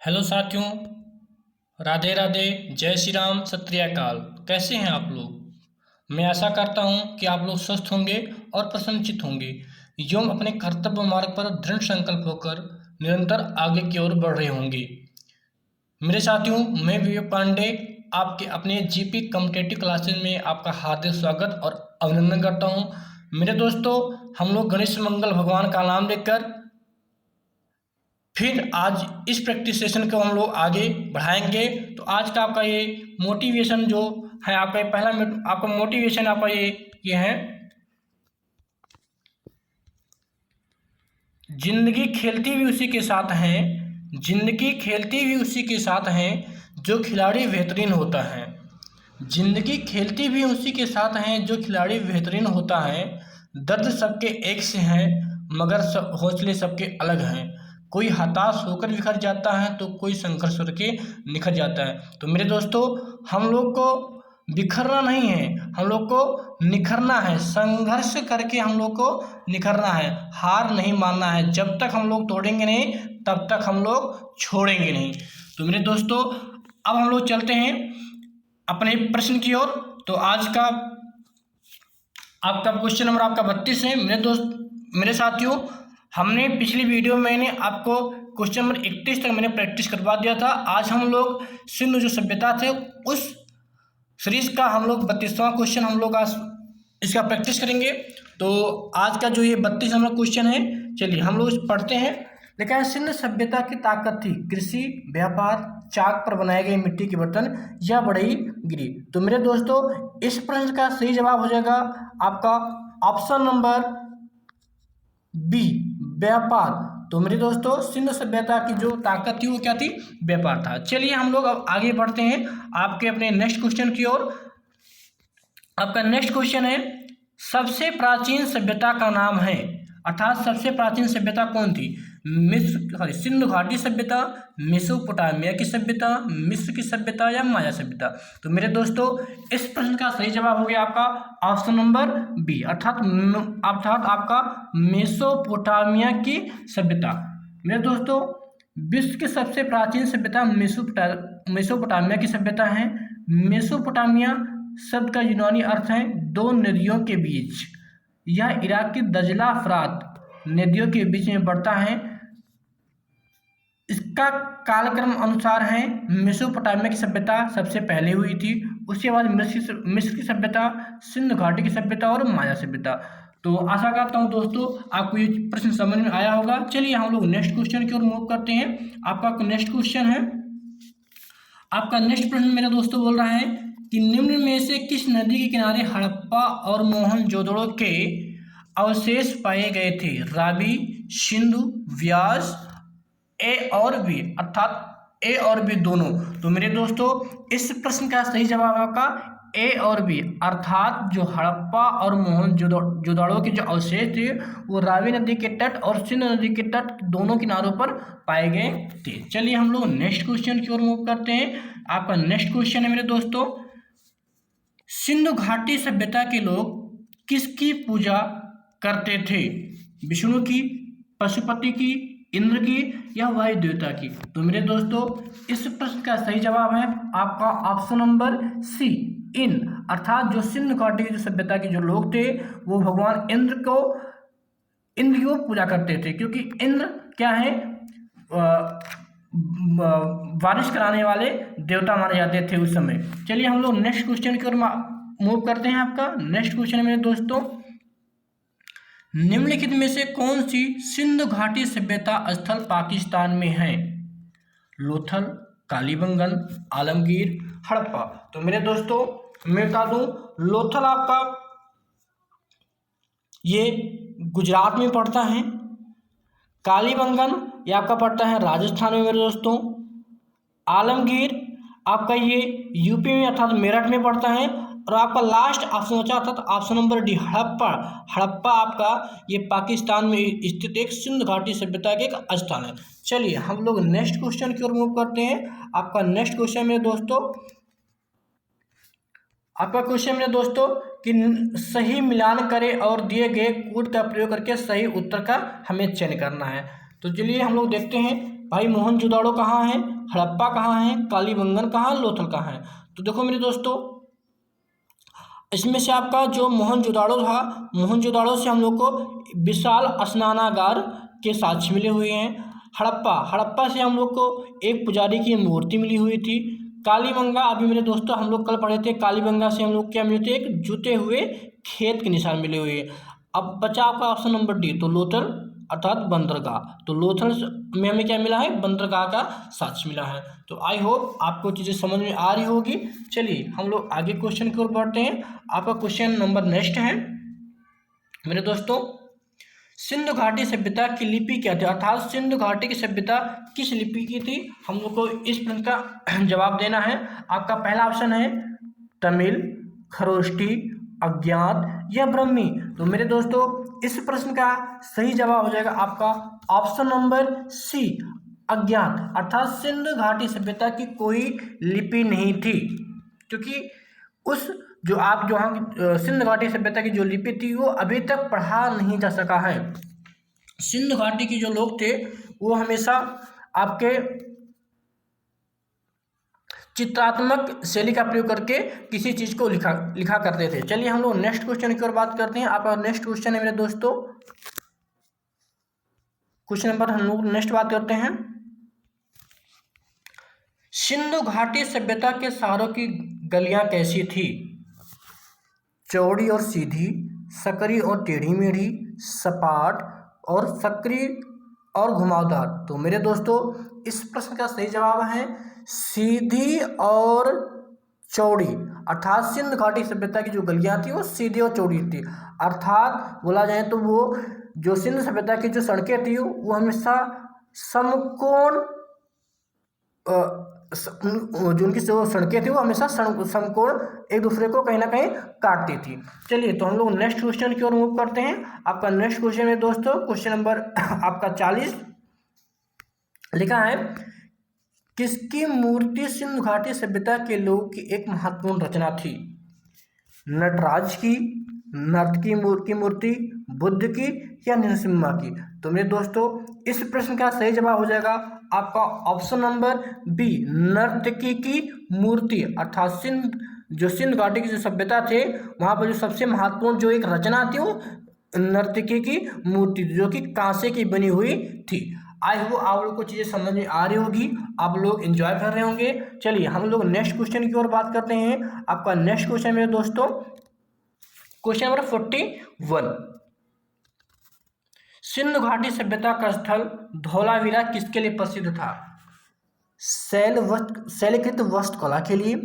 Hello साथियों, राधे राधे, जय श्री राम, सत श्री अकाल। कैसे हैं आप लोग। मैं आशा करता हूं कि आप लोग स्वस्थ होंगे और प्रसन्नचित होंगे एवं अपने कर्तव्य मार्ग पर दृढ़ संकल्प होकर निरंतर आगे की ओर बढ़ रहे होंगे। मेरे साथियों, मैं विवेक पांडे आपके अपने जीपी कॉम्पिटिटिव क्लासेज में आपका हार्दिक स्वागत और अभिनंदन करता हूं। मेरे दोस्तों, हम लोग गणेश मंगल भगवान का नाम लेकर फिर आज इस प्रैक्टिस सेशन को हम लोग आगे बढ़ाएंगे। तो आज का आपका ये मोटिवेशन जो है, आपका ये पहला आपका मोटिवेशन आपका ये है, जिंदगी खेलती भी उसी के साथ है, जिंदगी खेलती भी उसी के साथ है जो खिलाड़ी बेहतरीन होता है। जिंदगी खेलती भी उसी के साथ है जो खिलाड़ी बेहतरीन होता है। दर्द सबके एक से हैं मगर हौसले सबके अलग हैं। कोई हताश होकर बिखर जाता है तो कोई संघर्ष करके निखर जाता है। तो मेरे दोस्तों, हम लोग को बिखरना नहीं है, हम लोग को निखरना है। संघर्ष करके हम लोग को निखरना है, हार नहीं मानना है। जब तक हम लोग तोड़ेंगे नहीं तब तक हम लोग छोड़ेंगे नहीं। तो मेरे दोस्तों, अब हम लोग चलते हैं अपने प्रश्न की ओर। तो आज का आपका क्वेश्चन नंबर आपका 32 है। मेरे साथियों, हमने पिछली वीडियो में मैंने आपको क्वेश्चन नंबर 31 तक मैंने प्रैक्टिस करवा दिया था। आज हम लोग सिंधु जो सभ्यता थे उस सीरीज का हम लोग 32वां क्वेश्चन हम लोग आज इसका प्रैक्टिस करेंगे। तो आज का जो ये 32 हम लोग क्वेश्चन है, चलिए हम लोग पढ़ते हैं। लिखा है, सिंधु सभ्यता की ताकत थी कृषि, व्यापार, चाक पर बनाए गए मिट्टी के बर्तन या बढ़ई गिरी। तो मेरे दोस्तों, इस प्रश्न का सही जवाब हो जाएगा आपका ऑप्शन नंबर बी, व्यापार। तो मेरे दोस्तों, सिंधु सभ्यता की जो ताकत थी वो क्या थी? व्यापार था। चलिए हम लोग अब आगे बढ़ते हैं आपके अपने नेक्स्ट क्वेश्चन की ओर। आपका नेक्स्ट क्वेश्चन है, सबसे प्राचीन सभ्यता का नाम है, अर्थात सबसे प्राचीन सभ्यता कौन थी? सिंधु घाटी सभ्यता, मेसोपोटामिया की सभ्यता, मिस्र की सभ्यता या माया सभ्यता। तो मेरे दोस्तों, इस प्रश्न का सही जवाब हो गया आपका ऑप्शन नंबर बी, अर्थात आपका मेसोपोटामिया की सभ्यता। मेरे दोस्तों, विश्व की सबसे प्राचीन सभ्यता मेसोपोटामिया की सभ्यता है। मेसोपोटामिया शब्द का यूनानी अर्थ है दो नदियों के बीच। यह इराक की दजला फरात नदियों के बीच में बढ़ता है। इसका कालक्रम अनुसार है, मेसोपोटामिया की सभ्यता सबसे पहले हुई थी, उसके बाद मिस्र की सभ्यता, सिंधु घाटी की सभ्यता और माया सभ्यता। तो आशा करता हूँ दोस्तों आपको ये प्रश्न समझ में आया होगा। चलिए हम लोग नेक्स्ट क्वेश्चन की ओर मूव करते हैं। आपका नेक्स्ट क्वेश्चन है, आपका नेक्स्ट प्रश्न मेरे दोस्तों बोल रहा है कि निम्न में से किस नदी के किनारे हड़प्पा और मोहनजोदड़ो के अवशेष पाए गए थे? रावी, सिंधु, व्यास, ए और बी, अर्थात ए और बी दोनों। तो मेरे दोस्तों, इस प्रश्न का सही जवाब आपका ए और बी, अर्थात जो हड़प्पा और मोहनजोदड़ो के जो अवशेष थे वो रावी नदी के तट और सिंधु नदी के तट दोनों किनारों पर पाए गए थे। चलिए हम लोग नेक्स्ट क्वेश्चन की ओर मूव करते हैं। आपका नेक्स्ट क्वेश्चन है मेरे दोस्तों, सिंधु घाटी सभ्यता के लोग किसकी पूजा करते थे? विष्णु की, पशुपति की, इंद्र की या वायु देवता की? तो मेरे दोस्तों, इस प्रश्न का सही जवाब है आपका ऑप्शन नंबर सी, इंद्र। अर्थात जो सिंधु घाटी की जो सभ्यता के जो लोग थे वो भगवान इंद्र की पूजा करते थे, क्योंकि इंद्र क्या है, बारिश कराने वाले देवता माने जाते थे उस समय। चलिए हम लोग नेक्स्ट क्वेश्चन की ओर मूव करते हैं। आपका नेक्स्ट क्वेश्चन है मेरे दोस्तों, निम्नलिखित में से कौन सी सिंधु घाटी सभ्यता स्थल पाकिस्तान में है? लोथल, कालीबंगन, आलमगीर, हड़प्पा। तो मेरे दोस्तों, मैं बता दूं, लोथल आपका ये गुजरात में पड़ता है, कालीबंगन ये आपका पड़ता है राजस्थान में मेरे दोस्तों, आलमगीर आपका ये यूपी में अर्थात मेरठ में पड़ता है, और आपका लास्ट ऑप्शन बचा अर्थात ऑप्शन नंबर डी, हड़प्पा आपका ये पाकिस्तान में स्थित एक सिंधु घाटी सभ्यता के एक स्थान है। चलिए हम लोग नेक्स्ट क्वेश्चन की ओर मूव करते हैं। आपका नेक्स्ट क्वेश्चन मेरे दोस्तों, आपका क्वेश्चन मेरे दोस्तों कि सही मिलान करें और दिए गए कोड का प्रयोग करके सही उत्तर का हमें चयन करना है। तो चलिए हम लोग देखते हैं भाई मोहनजोदाड़ो कहाँ है, हड़प्पा कहाँ है, कालीबंगन कहाँ है, लोथल कहाँ है। तो देखो मेरे दोस्तों, इसमें से आपका जो मोहनजोदाड़ो था, मोहनजोदाड़ो से हम लोग को विशाल स्नानागार के साक्ष्य मिले हुए हैं। हड़प्पा से हम लोग को एक पुजारी की मूर्ति मिली हुई थी। कालीबंगा, अभी मेरे दोस्तों हम लोग कल पढ़े थे, कालीबंगा से हम लोग क्या मिले थे, एक जुते हुए खेत के निशान मिले हुए हैं। अब बचा आपका ऑप्शन नंबर डी, तो लोथल अर्थात बंदरगाह। तो लोथल में हमें क्या मिला है, बंदरगाह का साक्ष्य मिला है। तो आई होप आपको चीज़ें समझ में आ रही होगी। चलिए हम लोग आगे क्वेश्चन की ओर बढ़ते हैं। आपका क्वेश्चन नंबर नेक्स्ट है मेरे दोस्तों, सिंधु घाटी सभ्यता की लिपि क्या थी, अर्थात सिंधु घाटी की सभ्यता किस लिपि की थी। हम लोग को इस प्रश्न का जवाब देना है। आपका पहला ऑप्शन है तमिल, खरोष्टी, अज्ञात या ब्रह्मी। तो मेरे दोस्तों इस प्रश्न का सही जवाब हो जाएगा आपका ऑप्शन नंबर सी, अज्ञात। अर्थात सिंधु घाटी सभ्यता की कोई लिपि नहीं थी, क्योंकि उस जो सिंधु घाटी सभ्यता की जो लिपि थी वो अभी तक पढ़ा नहीं जा सका है। सिंधु घाटी के जो लोग थे वो हमेशा आपके चित्रात्मक शैली का प्रयोग करके किसी चीज को लिखा करते थे। चलिए हम लोग नेक्स्ट क्वेश्चन की ओर बात करते हैं। आपका नेक्स्ट क्वेश्चन है मेरे दोस्तों, क्वेश्चन नंबर हम लोग नेक्स्ट बात करते हैं। सिंधु घाटी सभ्यता के शहरों की गलियां कैसी थी, चौड़ी और सीधी, सकरी और टेढ़ी मेढ़ी, सपाट और सकरी और घुमावदार। तो मेरे दोस्तों इस प्रश्न का सही जवाब है सीधी और चौड़ी। अर्थात सिंधु घाटी सभ्यता की जो गलियां थी वो सीधी और चौड़ी थी। अर्थात बोला जाए तो वो जो सिंधु सभ्यता की जो सड़कें थी वो हमेशा समकोण, जो उनकी जो सड़कें थी वो हमेशा समकोण एक दूसरे को कहीं ना कहीं काटती थी। चलिए तो हम लोग नेक्स्ट क्वेश्चन की ओर मूव करते हैं। आपका नेक्स्ट क्वेश्चन है दोस्तों, क्वेश्चन नंबर आपका 40 लिखा है, किसकी मूर्ति सिंधु घाटी सभ्यता के लोगों की एक महत्वपूर्ण रचना थी, नटराज की, नर्तकी की मूर्ति, बुद्ध की या नरसिम्हा की। तो मेरे दोस्तों इस प्रश्न का सही जवाब हो जाएगा आपका ऑप्शन नंबर बी, नर्तकी की मूर्ति। अर्थात सिंधु घाटी की जो सभ्यता थे वहाँ पर जो सबसे महत्वपूर्ण जो एक रचना थी वो नर्तकी की मूर्ति जो कि कांसे की बनी हुई थी। आई होप आप लोग को चीज़ें समझ में आ रही होगी, आप लोग एंजॉय कर रहे होंगे। चलिए हम लोग नेक्स्ट क्वेश्चन की ओर बात करते हैं। आपका नेक्स्ट क्वेश्चन मेरे दोस्तों, क्वेश्चन नंबर 41, सिंधु घाटी सभ्यता का स्थल धौलावीरा किसके लिए प्रसिद्ध था, शैलकृत वस्त्रकला के लिए,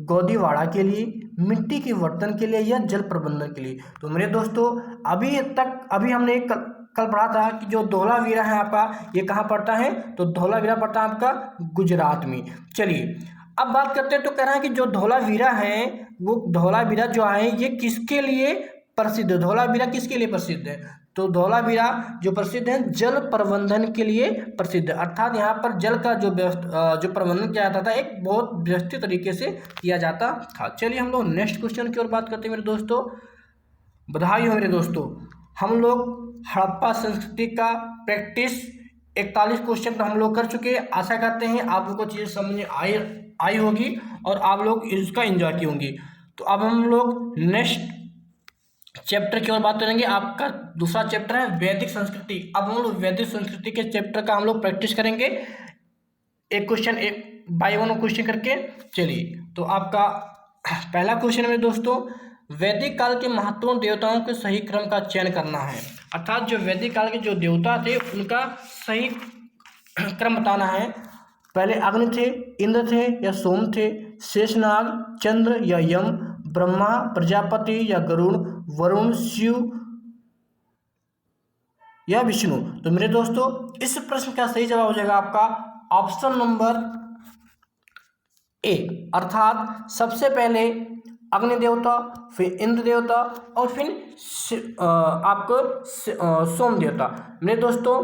गोदीवाड़ा के लिए, मिट्टी के बर्तन के लिए या जल प्रबंधन के लिए। तो मेरे दोस्तों अभी हमने कल पढ़ा था कि जो धौलावीरा है आपका ये कहाँ पड़ता है, तो धौलावीरा पड़ता है आपका गुजरात में। चलिए अब बात करते हैं, तो कह रहा है कि जो धौलावीरा है वो धौलावीरा जो है ये किसके लिए प्रसिद्ध है, धौलावीरा किसके लिए प्रसिद्ध है, तो धौलावीरा जो प्रसिद्ध है जल प्रबंधन के लिए प्रसिद्ध है। अर्थात यहाँ पर जल का जो प्रबंधन किया जाता था एक बहुत व्यवस्थित तरीके से किया जाता था। चलिए हम लोग नेक्स्ट क्वेश्चन की ओर बात करते हैं मेरे दोस्तों। बधाई हो मेरे दोस्तों, हम लोग हड़प्पा संस्कृति का प्रैक्टिस 41 क्वेश्चन तो हम लोग कर चुके हैं। आशा करते हैं आप लोग को चीज़ें समझ में आई होगी और आप लोग इसका एंजॉय की होंगी। तो अब हम लोग नेक्स्ट चैप्टर की ओर बात करेंगे। आपका दूसरा चैप्टर है वैदिक संस्कृति। अब हम लोग वैदिक संस्कृति के चैप्टर का हम लोग प्रैक्टिस करेंगे, एक क्वेश्चन एक बाय वन क्वेश्चन करके। चलिए तो आपका पहला क्वेश्चन है मेरे दोस्तों, वैदिक काल के महत्वपूर्ण देवताओं के सही क्रम का चयन करना है। अर्थात जो वैदिक काल के जो देवता थे उनका सही क्रम बताना है। पहले अग्नि थे, इंद्र थे या सोम थे, शेषनाग, चंद्र या यम, ब्रह्मा, प्रजापति या गरुड़, वरुण, शिव या विष्णु। तो मेरे दोस्तों इस प्रश्न का सही जवाब हो जाएगा आपका ऑप्शन नंबर ए, अर्थात सबसे पहले अग्नि देवता, फिर इंद्र देवता और फिर आपको सोम देवता। मेरे दोस्तों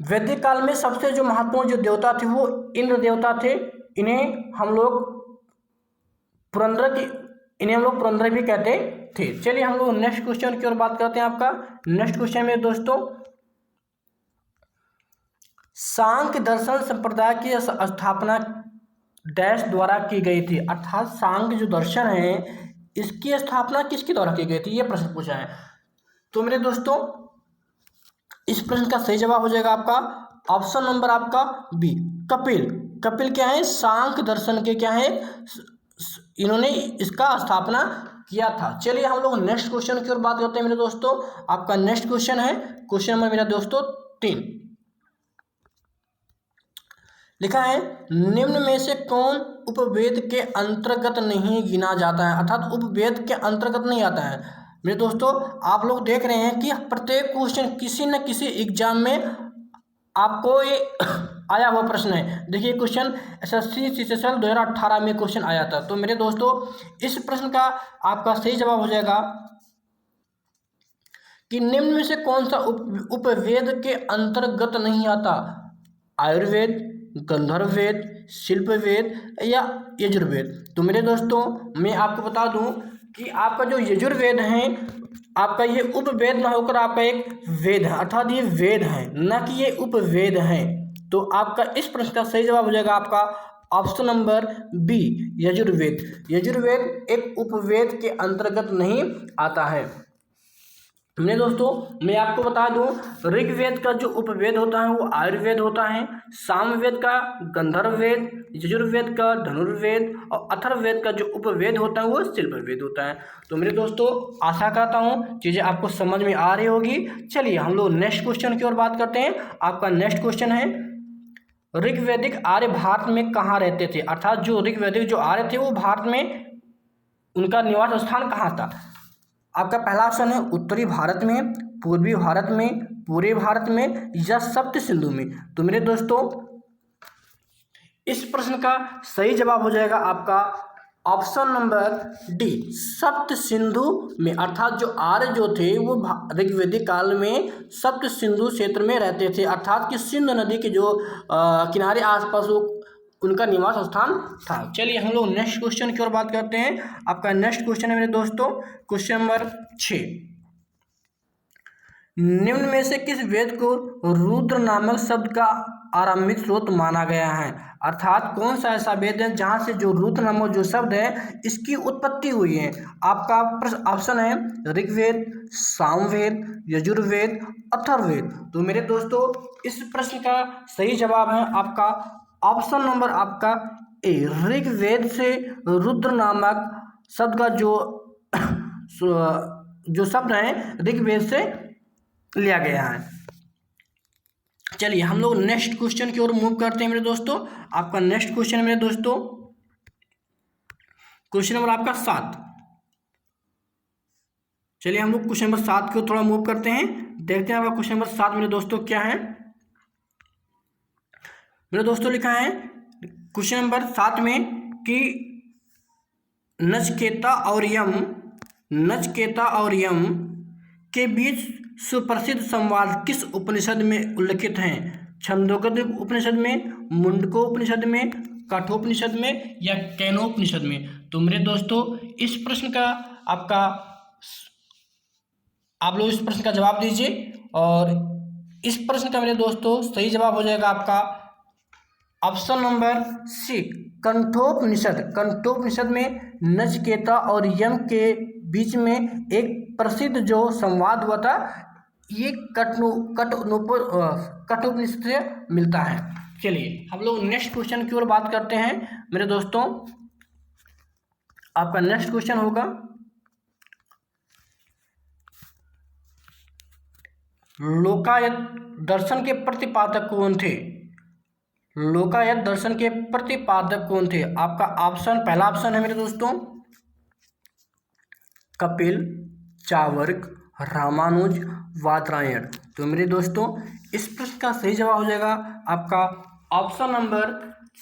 वैदिक काल में सबसे जो महत्वपूर्ण जो देवता थे वो इंद्र देवता थे। इन्हें हम लोग पुरंदर भी कहते थे। चलिए हम लोग नेक्स्ट क्वेश्चन की ओर बात करते हैं। आपका नेक्स्ट क्वेश्चन में दोस्तों, सांख्य दर्शन संप्रदाय की स्थापना डैश द्वारा की गई थी, अर्थात सांख्य जो दर्शन है इसकी स्थापना किसके द्वारा की गई थी, ये प्रश्न पूछा है। तो मेरे दोस्तों इस प्रश्न का सही जवाब हो जाएगा आपका ऑप्शन नंबर आपका बी, कपिल। कपिल क्या है, सांख्य दर्शन के क्या है, इन्होंने इसका स्थापना किया था। चलिए हम लोग नेक्स्ट क्वेश्चन की ओर बात करते हैं मेरे दोस्तों। आपका नेक्स्ट क्वेश्चन है क्वेश्चन नंबर मेरा दोस्तों 3। लिखा है निम्न में से कौन उपवेद के अंतर्गत नहीं गिना जाता है, अर्थात उपवेद के अंतर्गत नहीं आता है। मेरे दोस्तों आप लोग देख रहे हैं कि प्रत्येक क्वेश्चन किसी न किसी एग्जाम में आपको ये आया हुआ प्रश्न है। देखिए क्वेश्चन SSC CCSL 2018 में क्वेश्चन आया था। तो मेरे दोस्तों इस प्रश्न का आपका सही जवाब हो जाएगा कि निम्न में से कौन सा उपवेद के अंतर्गत नहीं आता, आयुर्वेद, गंधर्व वेद, शिल्प वेद या यजुर्वेद। तो मेरे दोस्तों मैं आपको बता दूं कि आपका जो यजुर्वेद है आपका ये उपवेद ना होकर आपका एक वेद है, अर्थात ये वेद है न कि ये उपवेद है। तो आपका इस प्रश्न का सही जवाब हो जाएगा आपका option number B, Yajurveda. Yajurveda एक उपवेद के अंतर्गत नहीं आता है। मेरे दोस्तों मैं आपको बता दूं ऋग्वेद का जो उपवेद होता है वो आयुर्वेद होता है, सामवेद का गंधर्व वेद, यजुर्वेद का धनुर्वेद और अथर्ववेद का जो उपवेद होता है वो शिल्पवेद होता है। तो मेरे दोस्तों आशा करता हूँ चीज़ें आपको समझ में आ रही होगी। चलिए हम लोग नेक्स्ट क्वेश्चन की ओर बात करते हैं। आपका नेक्स्ट क्वेश्चन है ऋग्वैदिक आर्य भारत में कहाँ रहते थे, अर्थात जो ऋग्वैदिक जो आर्य थे वो भारत में उनका निवास स्थान कहाँ था। आपका पहला ऑप्शन है उत्तरी भारत में, पूर्वी भारत में, पूरे भारत में या सप्त सिंधु में। तो मेरे दोस्तों इस प्रश्न का सही जवाब हो जाएगा आपका ऑप्शन नंबर डी, सप्त सिंधु में, अर्थात जो आर्य जो थे वो ऋग्वैदिक काल में सप्त सिंधु क्षेत्र में रहते थे, अर्थात कि सिंधु नदी के जो किनारे आसपास वो उनका निवास स्थान था। चलिए हम लोग नेक्स्ट क्वेश्चन की ओर बात करते हैं। आपका नेक्स्ट क्वेश्चन है मेरे दोस्तों क्वेश्चन नंबर 6। निम्न में से किस वेद को रुद्र नामक शब्द का आरंभिक स्रोत माना गया है, अर्थात कौन सा ऐसा वेद है जहां से जो रुद्र नामक जो शब्द है इसकी उत्पत्ति हुई है। आपका ऑप्शन है ऋग्वेद, सामवेद, यजुर्वेद, अथर्ववेद। तो मेरे दोस्तों इस प्रश्न का सही जवाब है आपका ऑप्शन नंबर आपका ए, ऋग्वेद से रुद्र नामक शब्द का जो शब्द है ऋग्वेद से लिया गया है। चलिए हम लोग नेक्स्ट क्वेश्चन की ओर मूव करते हैं मेरे दोस्तों। आपका नेक्स्ट क्वेश्चन है मेरे दोस्तों क्वेश्चन नंबर आपका 7। चलिए हम लोग क्वेश्चन नंबर 7 की ओर थोड़ा मूव करते हैं, देखते हैं आपका क्वेश्चन नंबर 7 मेरे दोस्तों क्या है। मेरे दोस्तों लिखा है क्वेश्चन नंबर 7 में कि नचकेता और यम के बीच सुप्रसिद्ध संवाद किस उपनिषद में उल्लिखित हैं, छंदोग्य उपनिषद में, मुंडको उपनिषद में, कठोपनिषद में या कैनोपनिषद में। तो मेरे दोस्तों इस प्रश्न का आप लोग इस प्रश्न का जवाब दीजिए और इस प्रश्न का मेरे दोस्तों सही जवाब हो जाएगा आपका option number C, Kathopanishad. Kathopanishad में नचकेता और यम के बीच में एक प्रसिद्ध जो संवाद हुआ था ये कठोपनिषद से मिलता है। चलिए हम लोग नेक्स्ट क्वेश्चन की ओर बात करते हैं मेरे दोस्तों। आपका नेक्स्ट क्वेश्चन होगा लोकायत दर्शन के प्रतिपादक कौन थे। लोकायत दर्शन के प्रतिपादक कौन थे। आपका ऑप्शन पहला ऑप्शन है मेरे दोस्तों कपिल, चार्वाक, रामानुज, वादरायण। तो मेरे दोस्तों इस प्रश्न का सही जवाब हो जाएगा आपका ऑप्शन नंबर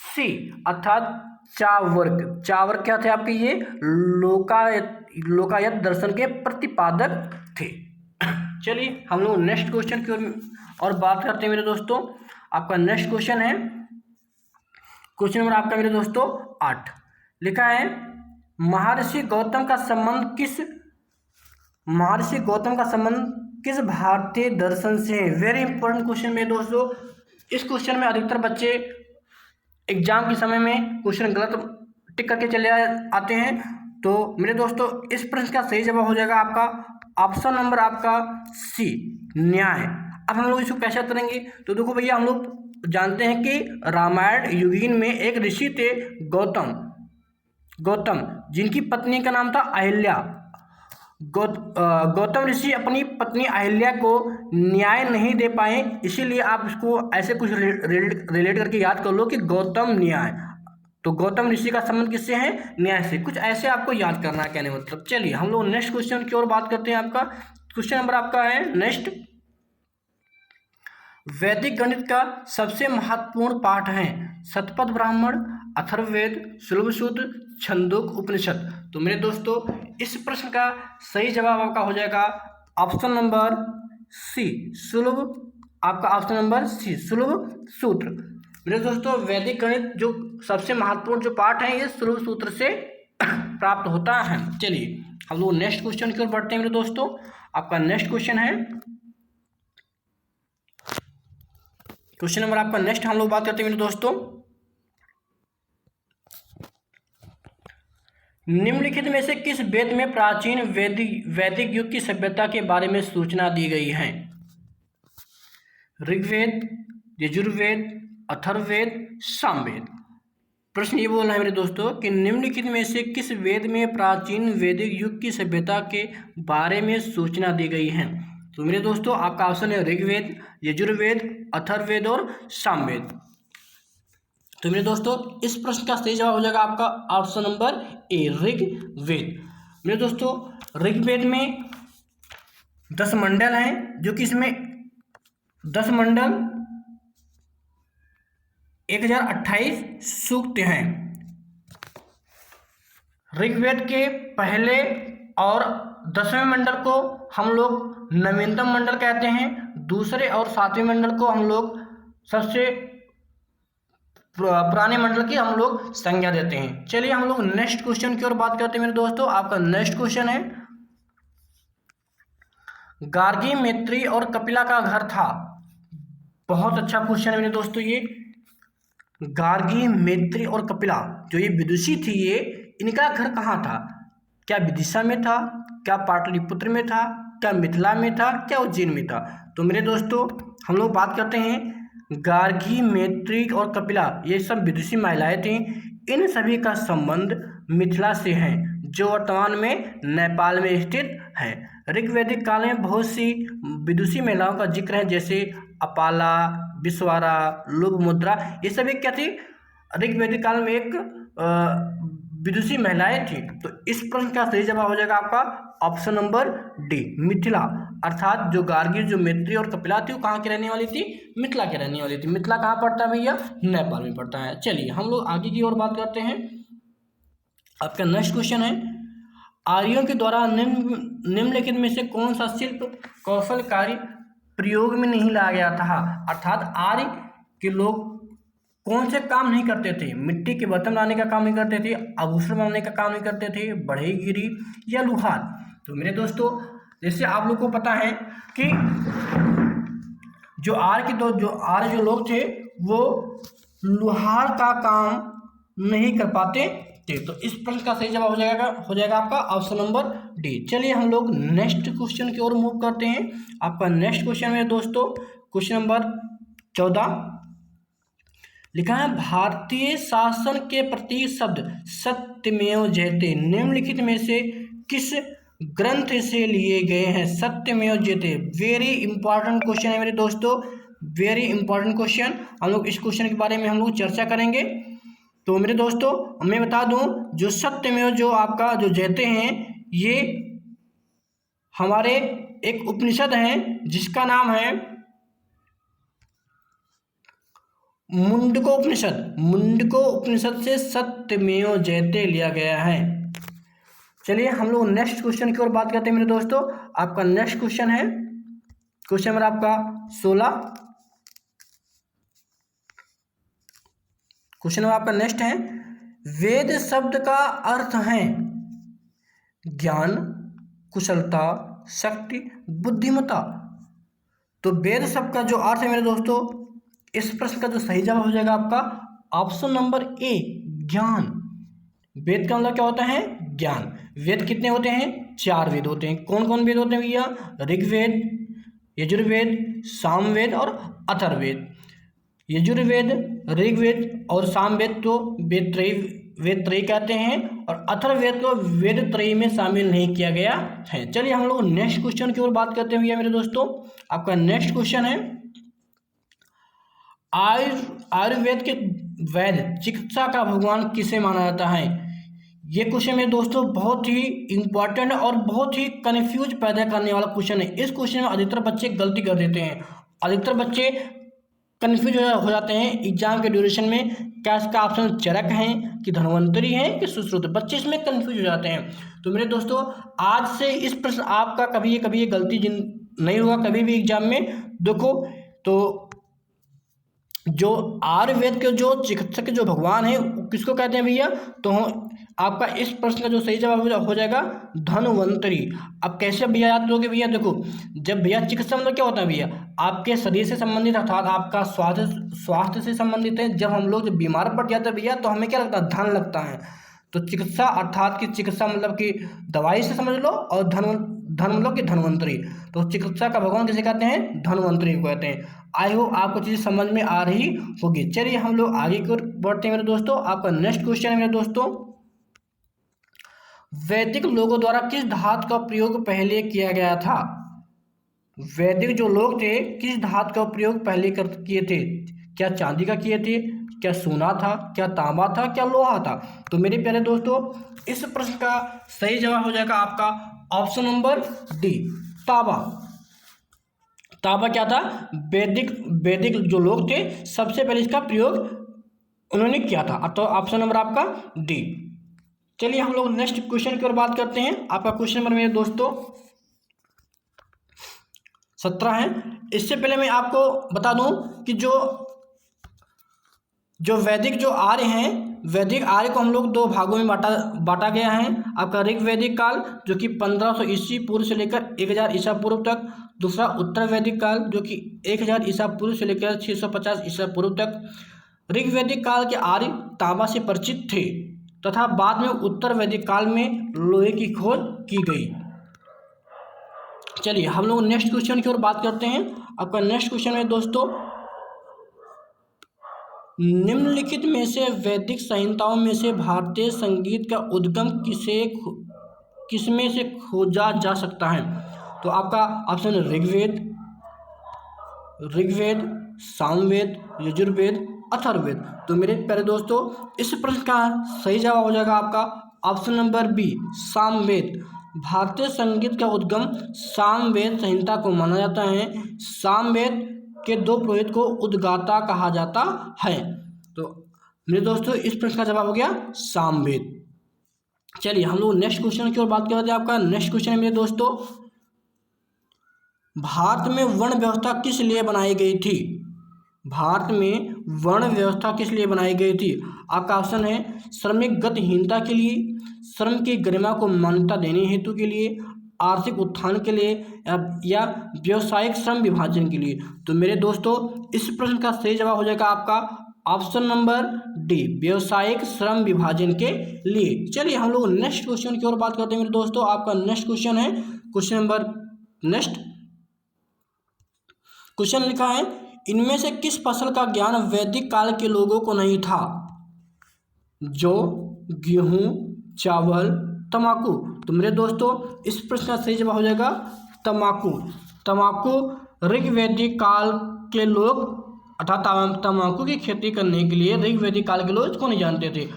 सी, अर्थात चार्वाक। चार्वाक क्या थे आपके, ये लोकायत दर्शन के प्रतिपादक थे। चलिए हम लोग नेक्स्ट क्वेश्चन की और बात करते हैं मेरे दोस्तों। आपका नेक्स्ट क्वेश्चन है क्वेश्चन नंबर आपका मेरे दोस्तों 8। लिखा है महर्षि गौतम का संबंध किस भारतीय दर्शन से है। वेरी इंपॉर्टेंट क्वेश्चन मेरे दोस्तों, इस क्वेश्चन में अधिकतर बच्चे एग्जाम के समय में क्वेश्चन गलत टिक करके चले आते हैं। तो मेरे दोस्तों इस प्रश्न का सही जवाब हो जाएगा आपका ऑप्शन नंबर आपका सी, न्याय। अब हम लोग इसको कैसे करेंगे, तो देखो भैया, हम लोग जानते हैं कि रामायण युगीन में एक ऋषि थे गौतम, जिनकी पत्नी का नाम था अहिल्या। गौतम ऋषि अपनी पत्नी अहिल्या को न्याय नहीं दे पाए, इसीलिए आप इसको ऐसे कुछ रिलेट करके याद कर लो कि गौतम न्याय। तो गौतम ऋषि का संबंध किससे है, न्याय से। कुछ ऐसे आपको याद करना है, कहने मतलब। चलिए हम लोग नेक्स्ट क्वेश्चन की ओर बात करते हैं। आपका क्वेश्चन नंबर आपका है नेक्स्ट, वैदिक गणित का सबसे महत्वपूर्ण पाठ है शतपथ ब्राह्मण, अथर्ववेद, सुलभ सूत्र, छंदोग उपनिषद। तो मेरे दोस्तों इस प्रश्न का सही जवाब आपका हो जाएगा ऑप्शन नंबर सी, सुलभ। आपका ऑप्शन नंबर सी, सुलभ सूत्र। मेरे दोस्तों वैदिक गणित जो सबसे महत्वपूर्ण जो पाठ है ये सुलभ सूत्र से प्राप्त होता है। चलिए हम लोग नेक्स्ट क्वेश्चन की ओर बढ़ते हैं मेरे दोस्तों। आपका नेक्स्ट क्वेश्चन है, क्वेश्चन नंबर आपका नेक्स्ट हम लोग बात करते हैं मेरे दोस्तों, निम्नलिखित में से किस वेद में प्राचीन वैदिक युग की सभ्यता के बारे में सूचना दी गई है? ऋग्वेद, यजुर्वेद, अथर्ववेद, सामवेद। प्रश्न ये बोल रहा है मेरे दोस्तों कि निम्नलिखित में से किस वेद में प्राचीन वैदिक युग की सभ्यता के बारे में सूचना दी गई है? तो मेरे दोस्तों आपका ऑप्शन है ऋग्वेद, यजुर्वेद, अथर्ववेद और सामवेद। तो मेरे दोस्तों इस प्रश्न का सही जवाब हो जाएगा आपका ऑप्शन नंबर ए, ऋग्वेद। मेरे दोस्तों ऋग्वेद में 10 मंडल हैं, जो कि इसमें 10 मंडल 1028 सूक्त हैं। ऋग्वेद के पहले और 10वें मंडल को हम लोग नवीनतम मंडल कहते हैं, दूसरे और 7वें मंडल को हम लोग सबसे पुराने मंडल की हम लोग संज्ञा देते हैं। चलिए हम लोग नेक्स्ट क्वेश्चन की ओर बात करते हैं मेरे दोस्तों। आपका नेक्स्ट क्वेश्चन है, गार्गी, मैत्री और कपिला का घर था। बहुत अच्छा क्वेश्चन है मेरे दोस्तों ये। गार्गी, मैत्री और कपिला जो ये विदुषी थी, ये इनका घर कहाँ था? क्या विदिशा में था, क्या पाटलिपुत्र में था, क्या मिथिला में था, क्या उज्जैन में था? तो मेरे दोस्तों हम लोग बात करते हैं गार्गी, मैत्री और कपिला, ये सब विदुषी महिलाएं थीं। इन सभी का संबंध मिथिला से है, जो वर्तमान में नेपाल में स्थित है। ऋग्वैदिक काल में बहुत सी विदुषी महिलाओं का जिक्र है, जैसे अपाला, विश्वारा, लोभमुद्रा। ये सभी क्या थी? ऋग्वैदिक काल में एक विदुषी महिलाएं थी। तो इस प्रश्न का सही जवाब हो जाएगा आपका ऑप्शन नंबर डी, मिथिला। अर्थात जो गार्गी, जो मैत्री और कपिला थी वो कहाँ की रहने वाली थी? मिथिला की रहने वाली थी। मिथिला कहाँ पड़ता है भैया? नेपाल में पड़ता है। चलिए हम लोग आगे की ओर बात करते हैं। आपका नेक्स्ट क्वेश्चन है, आर्यों के द्वारा निम्नलिखित में से कौन सा शिल्प कौशल कार्य प्रयोग में नहीं लाया गया था? अर्थात आर्य के लोग कौन से काम नहीं करते थे? मिट्टी के बर्तन बनाने का काम नहीं करते थे, आभूषण बनाने का काम नहीं करते थे, बढ़ईगिरी या लुहार। तो मेरे दोस्तों जैसे आप लोग को पता है कि जो आर्य जो लोग थे वो लुहार का काम नहीं कर पाते थे। तो इस प्रश्न का सही जवाब हो जाएगा आपका ऑप्शन नंबर डी। चलिए हम लोग नेक्स्ट क्वेश्चन की ओर मूव करते हैं। आपका नेक्स्ट क्वेश्चन है दोस्तों क्वेश्चन नंबर 14, लिखा है भारतीय शासन के प्रतीक शब्द सत्यमेव जयते निम्नलिखित में से किस ग्रंथ से लिए गए हैं? सत्यमेव जयते, वेरी इंपॉर्टेंट क्वेश्चन है मेरे दोस्तों, वेरी इंपॉर्टेंट क्वेश्चन। हम लोग इस क्वेश्चन के बारे में हम लोग चर्चा करेंगे। तो मेरे दोस्तों मैं बता दूं, जो सत्यमेव जो आपका जो जयते हैं, ये हमारे एक उपनिषद है जिसका नाम है मुंडको उपनिषद। मुंडको उपनिषद से सत्यमेव जयते लिया गया है। चलिए हम लोग नेक्स्ट क्वेश्चन की ओर बात करते हैं मेरे दोस्तों। आपका नेक्स्ट क्वेश्चन है क्वेश्चन नंबर आपका 16। क्वेश्चन नंबर आपका नेक्स्ट है, वेद शब्द का अर्थ है ज्ञान, कुशलता, शक्ति, बुद्धिमत्ता। तो वेद शब्द का जो अर्थ है मेरे दोस्तों इस प्रश्न का जो सही जवाब हो जाएगा आपका ऑप्शन नंबर ए, ज्ञान। वेद का मतलब क्या होता है? ज्ञान। वेद कितने होते हैं? 4 वेद होते हैं। कौन कौन वेद होते हैं भैया? ऋग्वेद, यजुर्वेद, सामवेद और अथर्ववेद। यजुर्वेद, ऋग्वेद और सामवेद तो वेद त्रयी कहते हैं, और अथर्ववेद को वेद त्रयी में शामिल नहीं किया गया है। चलिए हम लोग नेक्स्ट क्वेश्चन की ओर बात करते हैं भैया मेरे दोस्तों। आपका नेक्स्ट क्वेश्चन है, आयुर्वेद के वैद्य चिकित्सा का भगवान किसे माना जाता है? ये क्वेश्चन मेरे दोस्तों बहुत ही इंपॉर्टेंट और बहुत ही कन्फ्यूज पैदा करने वाला क्वेश्चन है। इस क्वेश्चन में अधिकतर बच्चे गलती कर देते हैं, अधिकतर बच्चे कन्फ्यूज हो जाते हैं एग्जाम के ड्यूरेशन में, क्या इसका ऑप्शन चरक है कि धन्वंतरी है कि सुश्रुत। बच्चे इसमें कन्फ्यूज हो जाते हैं। तो मेरे दोस्तों आज से इस प्रश्न आपका कभी ये गलती नहीं होगा कभी भी एग्जाम में। देखो तो जो आयुर्वेद के जो चिकित्सक जो भगवान है किसको कहते हैं भैया? तो आपका इस प्रश्न का जो सही जवाब हो जाएगा धन्वंतरी। अब कैसे भैया याद दोगे भैया? देखो जब भैया चिकित्सा मतलब क्या होता है भैया? आपके शरीर से संबंधित अर्थात आपका स्वास्थ्य से संबंधित है। जब हम लोग जब बीमार पड़ जाते हैं भैया तो हमें क्या लगता है? धन लगता है। तो चिकित्सा अर्थात की चिकित्सा मतलब कि दवाई से समझ लो, और धन मतलब कि धन्वंतरी। तो चिकित्सा का भगवान किसे कहते हैं? धन्वंतरी को कहते हैं। आई होप आपको चीज़ समझ में आ रही होगी। चलिए हम लोग आगे की ओर बढ़ते हैं मेरे दोस्तों। आपका नेक्स्ट क्वेश्चन है मेरे दोस्तों, वैदिक लोगों द्वारा किस धातु का प्रयोग पहले किया गया था? वैदिक जो लोग थे किस धातु का प्रयोग पहले किए थे? क्या चांदी का किए थे, क्या सोना था, क्या तांबा था, क्या लोहा था? तो मेरे प्यारे दोस्तों इस प्रश्न का सही जवाब हो जाएगा आपका ऑप्शन नंबर डी, तांबा। तांबा क्या था? वैदिक जो लोग थे सबसे पहले इसका प्रयोग उन्होंने किया था। तो ऑप्शन नंबर आपका डी। चलिए हम लोग नेक्स्ट क्वेश्चन की ओर बात करते हैं। आपका क्वेश्चन नंबर मेरे दोस्तों 17 है। इससे पहले मैं आपको बता दूं कि जो वैदिक जो आर्य हैं, वैदिक आर्य को हम लोग 2 भागों में बांटा गया है। आपका ऋग वैदिक काल जो कि 1500 ईस्वी पूर्व से लेकर 1000 ईसा पूर्व तक, दूसरा उत्तर वैदिक काल जो कि 1000 ईसा पूर्व से लेकर 650 ईसा पूर्व तक। ऋग वैदिक काल के आर्य तांबा से परिचित थे तथा बाद में उत्तर वैदिक काल में लोहे की खोज की गई। चलिए हम लोग नेक्स्ट क्वेश्चन की ओर बात करते हैं। आपका नेक्स्ट क्वेश्चन है दोस्तों, निम्नलिखित में से वैदिक संहिताओं में से भारतीय संगीत का उद्गम किसमें से खोजा जा सकता है? तो आपका ऑप्शन ऋग्वेद, सामवेद, यजुर्वेद, अथर्ववेद। तो मेरे प्यारे दोस्तों इस प्रश्न का सही जवाब हो जाएगा आपका ऑप्शन नंबर बी, सामवेद। भारतीय संगीत का उद्गम सामवेद संहिता को माना जाता है। सामवेद के 2 पुरोहित को उद्गाता कहा जाता है। तो मेरे दोस्तों इस प्रश्न का जवाब हो गया सामवेद। चलिए हम लोग नेक्स्ट क्वेश्चन की ओर बात करते हैं। आपका नेक्स्ट क्वेश्चन है मेरे दोस्तों, भारत में वर्ण व्यवस्था किस लिए बनाई गई थी? भारत में वर्ण व्यवस्था किस लिए बनाई गई थी? आपका ऑप्शन है श्रमिक गतिहीनता के लिए, श्रम की गरिमा को मान्यता देने हेतु के लिए, आर्थिक उत्थान के लिए, या व्यावसायिक श्रम विभाजन के लिए। तो मेरे दोस्तों इस प्रश्न का सही जवाब हो जाएगा आपका ऑप्शन नंबर डी, व्यावसायिक श्रम विभाजन के लिए। चलिए हम लोग नेक्स्ट क्वेश्चन की ओर बात करते हैं मेरे दोस्तों। आपका नेक्स्ट क्वेश्चन है क्वेश्चन नंबर नेक्स्ट क्वेश्चन लिखा है, इनमें से किस फसल का ज्ञान वैदिक काल के लोगों को नहीं था? जौ, गेहूं, चावल, तंबाकू। तो मेरे दोस्तों इस प्रश्न का सही जवाब हो जाएगा तंबाकू। तंबाकू ऋग वैदिक काल के लोग अर्थात तंबाकू की खेती करने के लिए ऋग वैदिक काल के लोग इसको नहीं जानते थे।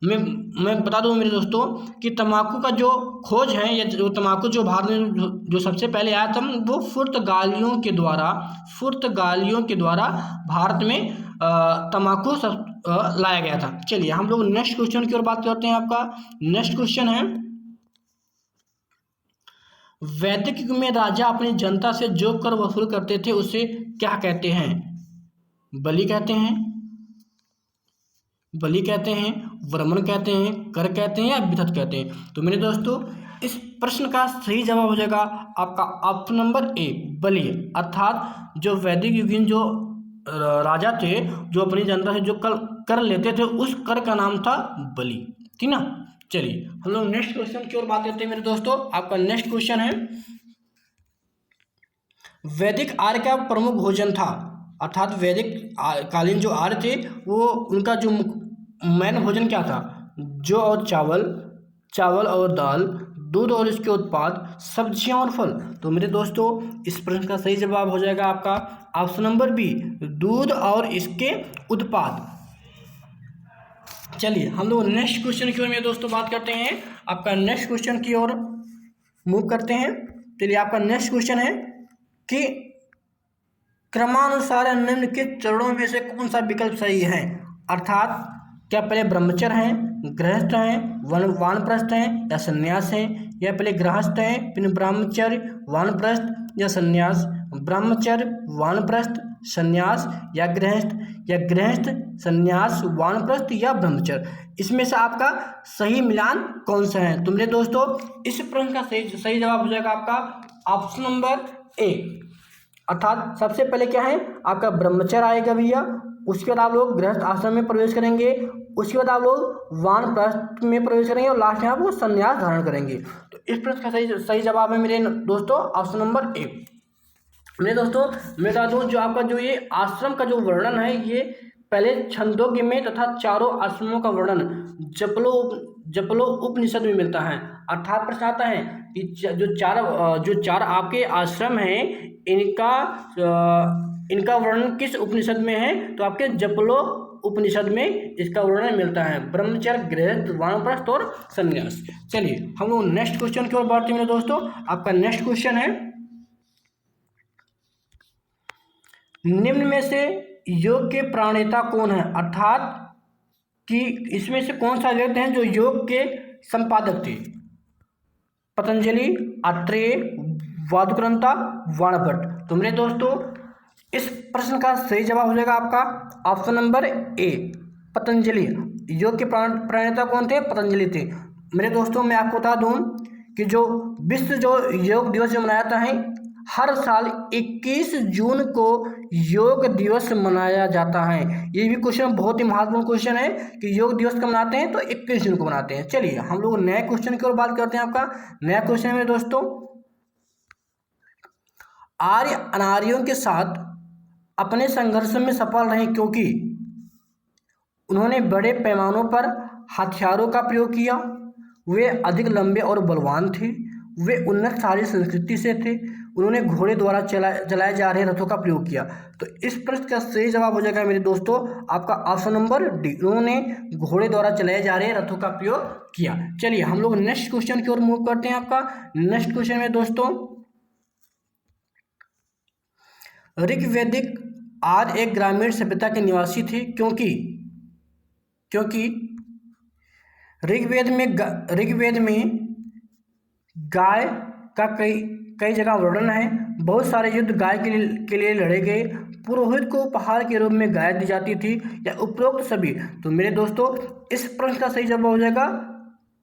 मैं बता दूं मेरे दोस्तों कि तंबाकू का जो खोज है या जो तंबाकू जो भारत में जो सबसे पहले आया था वो पुर्तगालियों के द्वारा भारत में तंबाकू लाया गया था। चलिए हम लोग नेक्स्ट क्वेश्चन की ओर बात करते हैं। आपका नेक्स्ट क्वेश्चन है, वैदिक युग में राजा अपनी जनता से जो कर वसूल करते थे उसे क्या कहते हैं? बलि कहते हैं, वर्मन कहते हैं, कर कहते हैं या विधत कहते हैं? तो मेरे दोस्तों इस प्रश्न का सही जवाब हो जाएगा आपका ऑप्शन नंबर ए, बलि। अर्थात जो वैदिक युगीन जो राजा थे जो अपनी जनता से जो कर लेते थे, उस कर का नाम था बलि। ठीक ना। चलिए हम लोग नेक्स्ट क्वेश्चन की ओर बात करते हैं मेरे दोस्तों। आपका नेक्स्ट क्वेश्चन है, वैदिक आर्य का प्रमुख भोजन था, अर्थात वैदिक कालीन जो आर्य थे वो उनका जो मेन भोजन क्या था? जौ और चावल, चावल और दाल, दूध और इसके उत्पाद, सब्जियां और फल। तो मेरे दोस्तों इस प्रश्न का सही जवाब हो जाएगा आपका ऑप्शन नंबर बी, दूध और इसके उत्पाद। चलिए हम लोग नेक्स्ट क्वेश्चन की ओर मेरे दोस्तों बात करते हैं। आपका नेक्स्ट क्वेश्चन की ओर मूव करते हैं। चलिए आपका नेक्स्ट क्वेश्चन है कि क्रमानुसार निम्नलिखित चरणों में से कौन सा विकल्प सही है? अर्थात क्या पहले ब्रह्मचर्य हैं, गृहस्थ हैं, वानप्रस्थ हैं या संन्यास हैं, या पहले गृहस्थ हैं फिर ब्रह्मचर्य वानप्रस्थ या संन्यास, ब्रह्मचर्य वानप्रस्थ संन्यास या गृहस्थ संन्यास वानप्रस्थ या ब्रह्मचर्य। इसमें से आपका सही मिलान कौन सा है? तो मेरे दोस्तों इस प्रश्न का सही जवाब हो जाएगा आपका ऑप्शन नंबर ए, अर्थात सबसे पहले क्या है आपका ब्रह्मचर्य आएगा भैया, उसके बाद आप लोग गृहस्थ आश्रम में प्रवेश करेंगे, उसके बाद आप लोग वानप्रस्थ में प्रवेश करेंगे और लास्ट में आप लोग संन्यास धारण करेंगे। तो इस प्रश्न का सही जवाब है मेरे दोस्तों ऑप्शन नंबर ए। मेरे दोस्तों मैं बता दूँ जो आपका जो ये आश्रम का जो वर्णन है ये पहले छंदोग्य में तथा चारों आश्रमों का वर्णन जपलो उपनिषद में मिलता है। अर्थात प्रश्न आता है कि जो चार आपके आश्रम हैं इनका वर्णन किस उपनिषद में है? तो आपके जपलो उपनिषद में इसका वर्णन मिलता है, ब्रह्मचर्य, गृहस्थ, वानप्रस्थ और संन्यास। चलिए हम लोग नेक्स्ट क्वेश्चन की ओर बढ़ते हैं मेरे दोस्तों। आपका नेक्स्ट क्वेश्चन है, निम्न में से योग के प्रणेता कौन है? अर्थात कि इसमें से कौन सा व्यक्ति है जो योग के संपादक थे? पतंजलि, आत्रेय, वादुकरंता, वाणभट्ट। तो मेरे दोस्तों इस प्रश्न का सही जवाब हो जाएगा आपका ऑप्शन नंबर ए, पतंजलि। योग के प्रणेता कौन थे? पतंजलि थे। मेरे दोस्तों मैं आपको बता दूं कि जो विश्व जो योग दिवस जो मनाया जाता है हर साल 21 जून को योग दिवस मनाया जाता है। ये भी क्वेश्चन बहुत ही महत्वपूर्ण क्वेश्चन है कि योग दिवस कब मनाते हैं? तो 21 जून को मनाते हैं। चलिए हम लोग नए क्वेश्चन की ओर बात करते हैं। आपका नया क्वेश्चन है मेरे दोस्तों, आर्य अनार्यों के साथ अपने संघर्ष में सफल रहे क्योंकि उन्होंने बड़े पैमानों पर हथियारों का प्रयोग किया, वे अधिक लंबे और बलवान थे, वे उन्नत सारी संस्कृति से थे, उन्होंने घोड़े द्वारा चलाए जा रहे रथों का प्रयोग किया। तो इस प्रश्न का सही जवाब हो जाएगा मेरे दोस्तों आपका ऑप्शन नंबर डी, उन्होंने घोड़े द्वारा चलाए जा रहे रथों का प्रयोग किया। चलिए हम लोग नेक्स्ट क्वेश्चन की ओर मूव करते हैं। आपका नेक्स्ट क्वेश्चन में दोस्तों, ऋग्वैदिक आर्य एक ग्रामीण सभ्यता के निवासी थे क्योंकि ऋग्वेद में गाय का कई जगह वर्णन है। बहुत सारे युद्ध गाय के लिए लड़े गए। पुरोहित को उपहार के रूप में गाय दी जाती थी या उपरोक्त सभी। तो मेरे दोस्तों इस प्रश्न का सही जवाब हो जाएगा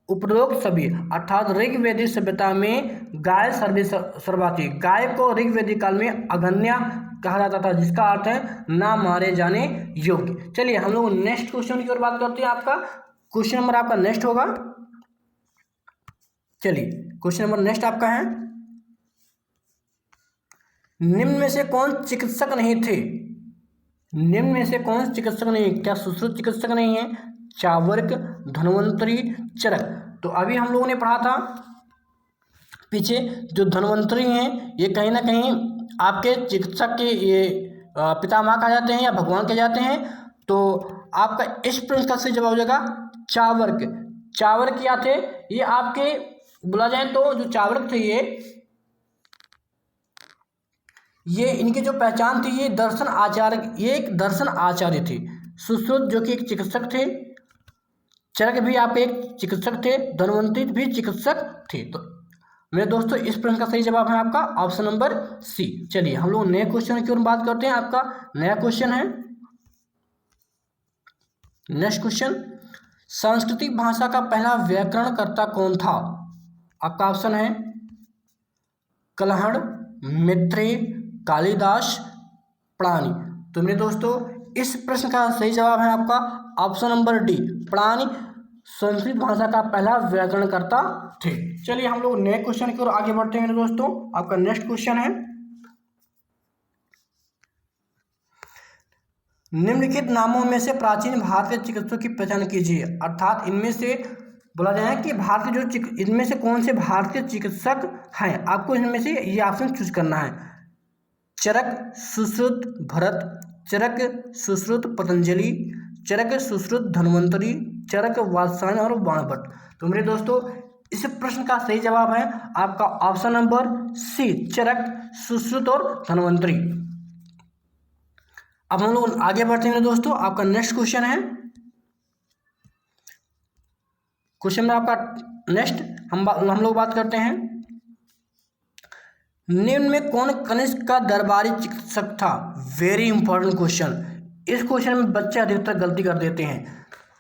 उपरोक्त सभी, अर्थात ऋग्वैदिक सभ्यता में गाय सर्वाथी। गाय को ऋग्वैदिक काल में अगन्या कहा जाता था, जिसका अर्थ है ना मारे जाने योग्य। चलिए हम लोग नेक्स्ट क्वेश्चन की ओर बात करते हैं। आपका क्वेश्चन नंबर आपका नेक्स्ट होगा। चलिए क्वेश्चन नंबर नेक्स्ट आपका है, निम्न में से कौन चिकित्सक नहीं थे? निम्न में से कौन चिकित्सक नहीं? क्या सुश्रुत चिकित्सक नहीं है? चावर्क, धन्वंतरी, चरक। तो अभी हम लोगों ने पढ़ा था पीछे, जो धन्वंतरी हैं ये कहीं ना कहीं आपके चिकित्सक के ये पितामह कहा जाते हैं या भगवान कहे जाते हैं। तो आपका इस प्रश्न का सही जवाब हो जाएगा चावर्क। चावर्क क्या थे? ये आपके बोला जाए तो जो चावर्क थे ये इनकी जो पहचान थी ये एक दर्शन आचार्य थे। सुश्रुत जो कि एक चिकित्सक थे, चरक भी आप एक चिकित्सक थे, धन्वंतरी भी चिकित्सक थे। तो मेरे दोस्तों इस प्रश्न का सही जवाब है आपका ऑप्शन नंबर सी। चलिए हम लोग नए क्वेश्चन की ओर बात करते हैं। आपका नया क्वेश्चन है, नेक्स्ट क्वेश्चन, सांस्कृतिक भाषा का पहला व्याकरणकर्ता कौन था? आपका ऑप्शन है कलहड़, मैत्रेय, कालिदास, प्राणी। तो मेरे दोस्तों इस प्रश्न का सही जवाब है आपका ऑप्शन नंबर डी, प्राणी संस्कृत भाषा का पहला व्याकरणकर्ता थे। चलिए हम लोग नए क्वेश्चन की ओर आगे बढ़ते हैं मेरे दोस्तों। आपका नेक्स्ट क्वेश्चन है, निम्नलिखित नामों में से प्राचीन भारतीय चिकित्सकों की पहचान कीजिए। अर्थात इनमें से बोला जाए कि भारतीय जो इनमें से कौन से भारतीय चिकित्सक हैं, आपको इनमें से ये ऑप्शन चूज करना है। चरक, सुश्रुत, भरत, चरक, सुश्रुत, पतंजलि, चरक, सुश्रुत, धन्वंतरी, चरक, वात्स्यायन और बाणभट्ट। तो मेरे दोस्तों इस प्रश्न का सही जवाब है आपका ऑप्शन नंबर सी, चरक, सुश्रुत और धन्वंतरी। अब हम लोग आगे बढ़ते हैं मेरे दोस्तों। आपका नेक्स्ट क्वेश्चन है, क्वेश्चन में आपका नेक्स्ट हम लोग बात करते हैं, निम्न में कौन कनिष्क का दरबारी चिकित्सक था। Very important question. इस क्वेश्चन में बच्चे अधिकतर गलती कर देते हैं।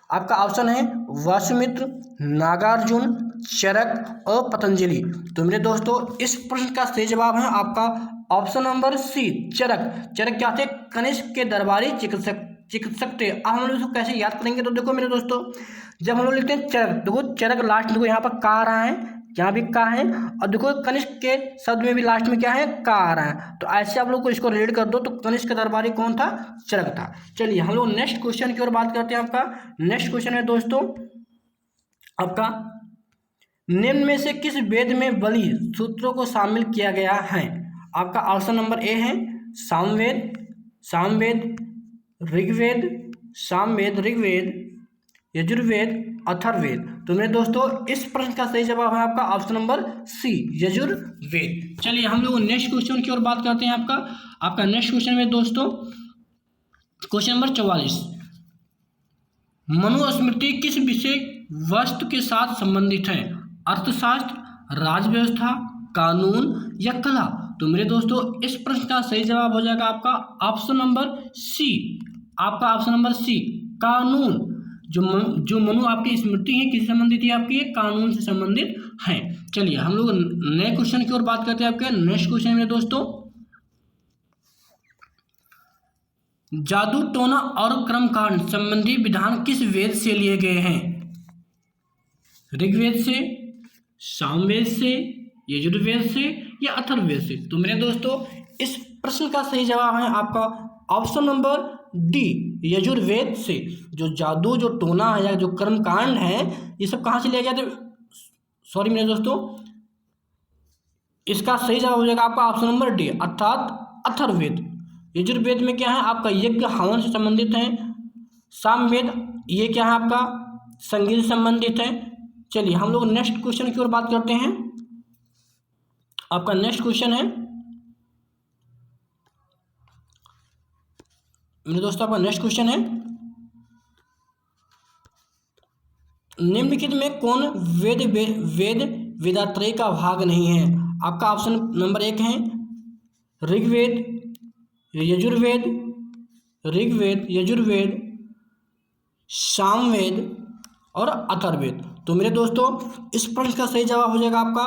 आपका ऑप्शन है वसुमित्र, नागार्जुन, चरक और पतंजलि। तो मेरे दोस्तों इस प्रश्न का सही जवाब है आपका ऑप्शन नंबर सी, चरक। चरक क्या थे, कनिष्क के दरबारी चिकित्सक थे। अब हम लोग इसको कैसे याद करेंगे, तो देखो मेरे दोस्तों जब हम लोग लिखते हैं चरक, देखो चरक लास्ट देखो यहाँ पर का आ रहा है, यहाँ भी का है, और देखो कनिष्क के शब्द में भी लास्ट में क्या है, का आ रहा है। तो ऐसे आप लोग को इसको रिलेट कर दो, तो कनिष्क का दरबारी कौन था, चरक था। चलिए हम लोग नेक्स्ट क्वेश्चन की ओर बात करते हैं। आपका नेक्स्ट क्वेश्चन है दोस्तों आपका, निम्न में से किस वेद में बलि सूत्रों को शामिल किया गया है। आपका ऑप्शन नंबर ए है सामवेद, ऋग्वेद, सामवेद, ऋग्वेद, यजुर्वेद, अथर्ववेद। तो मेरे दोस्तों इस प्रश्न का सही जवाब है आपका ऑप्शन नंबर सी, यजुर्वेद। चलिए हम लोग नेक्स्ट क्वेश्चन की ओर बात करते हैं। आपका नेक्स्ट क्वेश्चन में दोस्तों क्वेश्चन नंबर 44, मनुस्मृति किस विषय वस्तु के साथ संबंधित है। अर्थशास्त्र, राजव्यवस्था, कानून या कला। तो मेरे दोस्तों इस प्रश्न का सही जवाब हो जाएगा आपका ऑप्शन नंबर सी, आपका ऑप्शन नंबर सी, कानून। जो मनु आपकी स्मृति है किससे संबंधित है, आपकी कानून से संबंधित है। चलिए हम लोग नए क्वेश्चन की ओर बात करते हैं। आपके नेक्स्ट क्वेश्चन में दोस्तों, जादू टोना और कर्मकांड संबंधी विधान किस वेद से लिए गए हैं। ऋग्वेद से, सामवेद से, यजुर्वेद से या अथर्ववेद से। तो मेरे दोस्तों इस प्रश्न का सही जवाब है आपका ऑप्शन नंबर डी, यजुर्वेद से। जो जादू, जो टोना है या जो कर्मकांड है, ये सब कहाँ से लिया गया था, सॉरी मेरे दोस्तों, इसका सही जवाब हो जाएगा आपका ऑप्शन नंबर डी, अर्थात अथर्ववेद। यजुर्वेद में क्या है, आपका यज्ञ हवन से संबंधित है। सामवेद ये क्या है, आपका संगीत से संबंधित है। चलिए हम लोग नेक्स्ट क्वेश्चन की ओर बात करते हैं। आपका नेक्स्ट क्वेश्चन है मेरे दोस्तों, आपका नेक्स्ट क्वेश्चन है, निम्नलिखित में कौन वेद वेदात्रय का भाग नहीं है। आपका ऑप्शन नंबर 1 है ऋग्वेद, यजुर्वेद, सामवेद और अथर्ववेद। तो मेरे दोस्तों इस प्रश्न का सही जवाब हो जाएगा आपका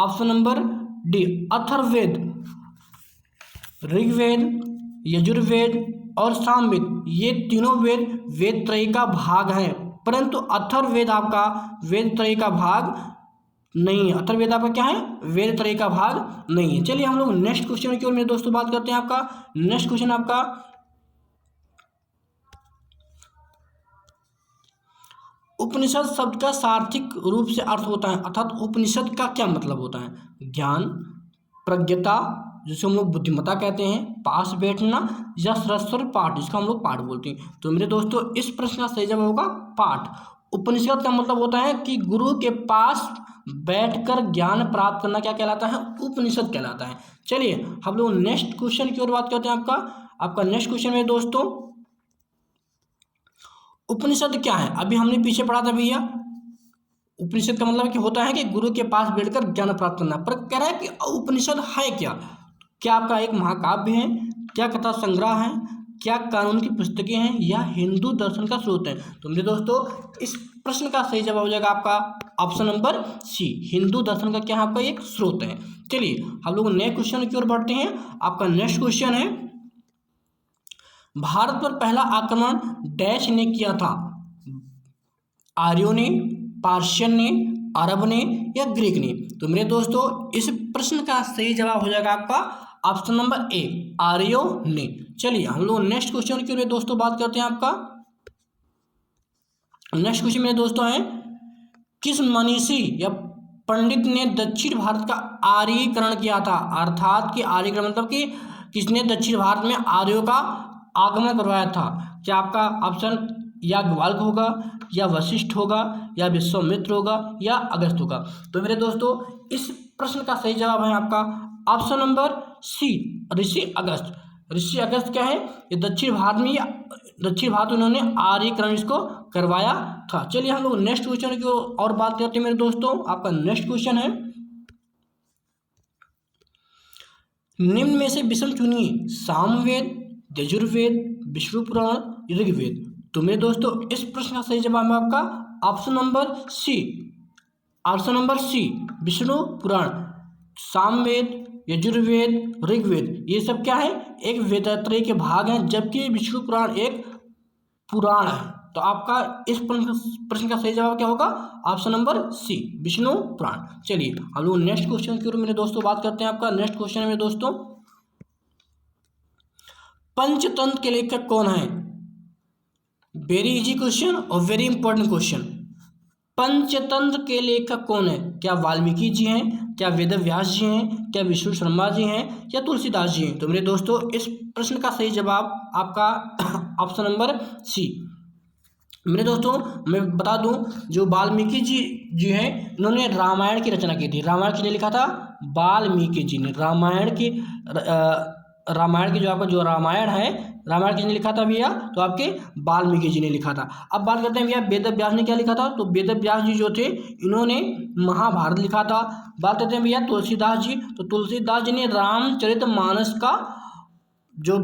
option number D, Atharvaveda. Rigveda, Yajurveda और सामवेद ये तीनों वेद त्रय का भाग हैं, परंतु अथर्ववेद आपका वेद त्रय का भाग नहीं है। अथर्ववेद आपका क्या है, वेद त्रय का भाग नहीं है। चलिए हम लोग नेक्स्ट क्वेश्चन की ओर मेरे दोस्तों बात करते हैं। आपका नेक्स्ट क्वेश्चन आपका, उपनिषद शब्द का सार्थिक रूप से अर्थ होता है, अर्थात उपनिषद का क्या मतलब होता है। ज्ञान, प्रज्ञता जिसे हम लोग बुद्धिमत्ता कहते हैं, पास बैठना या सरस्वर पाठ जिसका हम लोग पाठ बोलते हैं। तो मेरे दोस्तों इस प्रश्न का सही जवाब होगा पाठ। उपनिषद का मतलब होता है कि गुरु के पास बैठकर ज्ञान प्राप्त करना क्या कहलाता है, उपनिषद कहलाता है। चलिए हम लोग नेक्स्ट क्वेश्चन की ओर बात करते हैं। आपका नेक्स्ट क्वेश्चन में दोस्तों, उपनिषद क्या है, अभी हमने पीछे पढ़ा था भैया। उपनिषद का मतलब कि होता है कि गुरु के पास बैठकर ज्ञान प्राप्त करना, पर कह रहा है कि उपनिषद है क्या आपका एक महाकाव्य है, क्या कथा संग्रह है, क्या कानून की पुस्तकें हैं या हिंदू दर्शन का स्रोत है। तो मेरे दोस्तों इस प्रश्न का सही जवाब हो जाएगा आपका ऑप्शन नंबर सी, हिंदू दर्शन का क्या है, आपका एक स्रोत है। चलिए हम लोग नए क्वेश्चन की ओर बढ़ते हैं। आपका नेक्स्ट क्वेश्चन है, भारत पर पहला आक्रमण डैश ने किया था? आर्यों ने, पार्शियन ने, अरब ने या ग्रीक ने? तो मेरे दोस्तों इस प्रश्न का सही जवाब हो जाएगा आपका ऑप्शन नंबर ए, आर्यों ने। चलिए हम लोग नेक्स्ट क्वेश्चन की मेरे दोस्तों बात करते हैं। आपका नेक्स्ट क्वेश्चन मेरे दोस्तों है, किस मनीषी या पंडित ने दक्षिण भारत का आर्यीकरण किया था? अर्थात कि आर्यीकरण मतलब कि किसने दक्षिण भारत में आर्यों का आगमन करवाया था? क्या आपका ऑप्शन याज्ञवल्क्य होगा, या वशिष्ठ होगा, या विश्वामित्र होगा, या अगस्त्य होगा? तो मेरे दोस्तों इस प्रश्न का सही जवाब है आपका ऑप्शन नंबर सी, ऋषि अगस्त। ऋषि अगस्त क्या है, ये दक्षिण भारत में उन्होंने आर्यीकरण इसको करवाया था। चलिए हम लोग नेक्स्ट क्वेश्चन की और बात करते हैं मेरे दोस्तों। आपका नेक्स्ट क्वेश्चन है, निम्न में से विषम चुनिए, सामवेद, यजुर्वेद, विष्णु पुराण, ऋग्वेद। तो मेरे दोस्तों इस प्रश्न का सही जवाब है आपका ऑप्शन नंबर सी, विष्णु पुराण। सामवेद, यजुर्वेद, ऋग्वेद ये सब क्या है, एक वेदात्रय के भाग हैं, जबकि विष्णु पुराण एक पुराण है। तो आपका इस प्रश्न का सही जवाब क्या होगा, ऑप्शन नंबर सी, विष्णु पुराण। चलिए हम लोग नेक्स्ट क्वेश्चन की ओर मेरे दोस्तों बात करते हैं। आपका नेक्स्ट क्वेश्चन है मेरे दोस्तों, पंचतंत्र के लेखक कौन है? वेरी इजी क्वेश्चन और वेरी इंपॉर्टेंट क्वेश्चन। पंचतंत्र के लेखक कौन है? क्या वाल्मीकि जी हैं, क्या वेदव्यास जी हैं, क्या विष्णु शर्मा जी हैं, या तुलसीदास जी हैं? तो मेरे दोस्तों इस प्रश्न का सही जवाब आपका ऑप्शन नंबर सी। मेरे दोस्तों मैं बता दूं, जो वाल्मीकि जी हैं इन्होंने रामायण की रचना की थी। रामायण किसने लिखा था? वाल्मीकि जी ने। रामायण की जो आपका जो रामायण है, रामायण किसने लिखा था भैया? तो आपके वाल्मीकि जी ने लिखा था। अब बात करते हैं भैया वेदव्यास ने क्या लिखा था? तो वेदव्यास जी जो थे इन्होंने महाभारत लिखा था। बात करते हैं भैया तुलसीदास जी, तो तुलसीदास जी ने रामचरितमानस का जो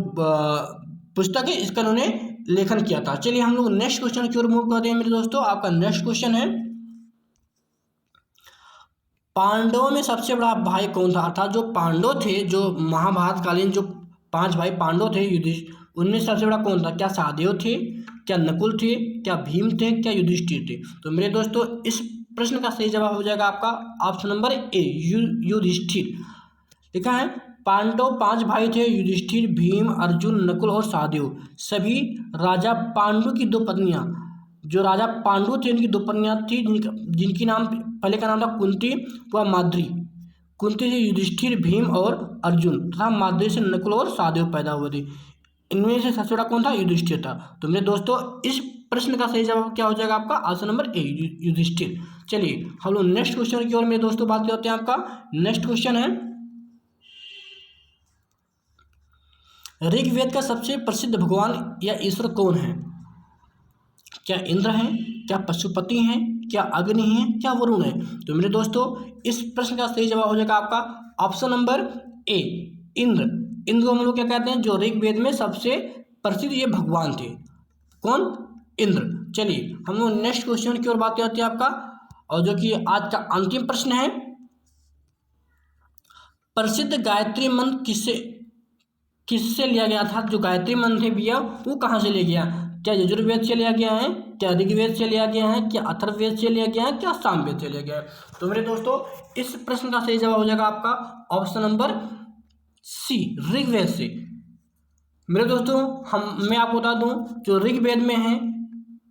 पुस्तक है इसका उन्होंने लेखन किया था। चलिए हम लोग नेक्स्ट क्वेश्चन की ओर मूव करते हैं मेरे दोस्तों। आपका नेक्स्ट क्वेश्चन है, पांडवों में सबसे बड़ा भाई कौन था? अर्थात जो पांडव थे, जो महाभारत कालीन जो 5 भाई पांडव थे युधिष्ठिर, उनमें सबसे बड़ा कौन था? क्या सहदेव थे, क्या नकुल थे, क्या भीम थे, क्या युधिष्ठिर थे? तो मेरे दोस्तों इस प्रश्न का सही जवाब हो जाएगा आपका ऑप्शन नंबर ए, युधिष्ठिर। लिखा है पांडव 5 भाई थे, युधिष्ठिर, भीम, अर्जुन, नकुल और सहदेव। सभी राजा पांडु की 2 पत्नियां, जो राजा पांडु थे उनकी 2 पत्नियां थी, जिनकी नाम पहले का नाम था कुंती व माद्री। कुंती से युधिष्ठिर, भीम और अर्जुन तथा माद्री से नकुल और सहदेव पैदा हुए थे। इनमें से सबसे बड़ा कौन था? युधिष्ठिर था। तो मेरे दोस्तों इस प्रश्न का सही जवाब क्या हो जाएगा आपका ऑप्शन नंबर ए, युधिष्ठिर। चलिए हम लोग नेक्स्ट क्वेश्चन की ओर मेरे दोस्तों बात करते हैं। आपका नेक्स्ट क्वेश्चन है, ऋग्वेद का सबसे प्रसिद्ध भगवान या ईश्वर कौन है? क्या इंद्र हैं, क्या पशुपति हैं, क्या अग्नि हैं, क्या वरुण है? तो मेरे दोस्तों इस प्रश्न का सही जवाब हो जाएगा आपका option number A, Indra. Indra को हम लोग क्या कहते हैं? जो ऋग्वेद में सबसे प्रसिद्ध ये भगवान थे। कौन? इंद्र। चलिए हम लोग नेक्स्ट क्वेश्चन की ओर बात करते हैं आपका, और जो कि आज का अंतिम प्रश्न है, प्रसिद्ध गायत्री मंत्र किससे लिया गया था? जो गायत्री मंत्र है भैया वो कहाँ से लिया गया? क्या यजुर्वेद से लिया गया है, क्या ऋग्वेद से लिया गया है, क्या अथर्ववेद से लिया गया है, क्या सामवेद से लिया गया है? तो मेरे दोस्तों इस प्रश्न का सही जवाब हो जाएगा आपका ऑप्शन नंबर सी, ऋग्वेद से। मेरे दोस्तों मैं आपको बता दूं, जो ऋग्वेद में है,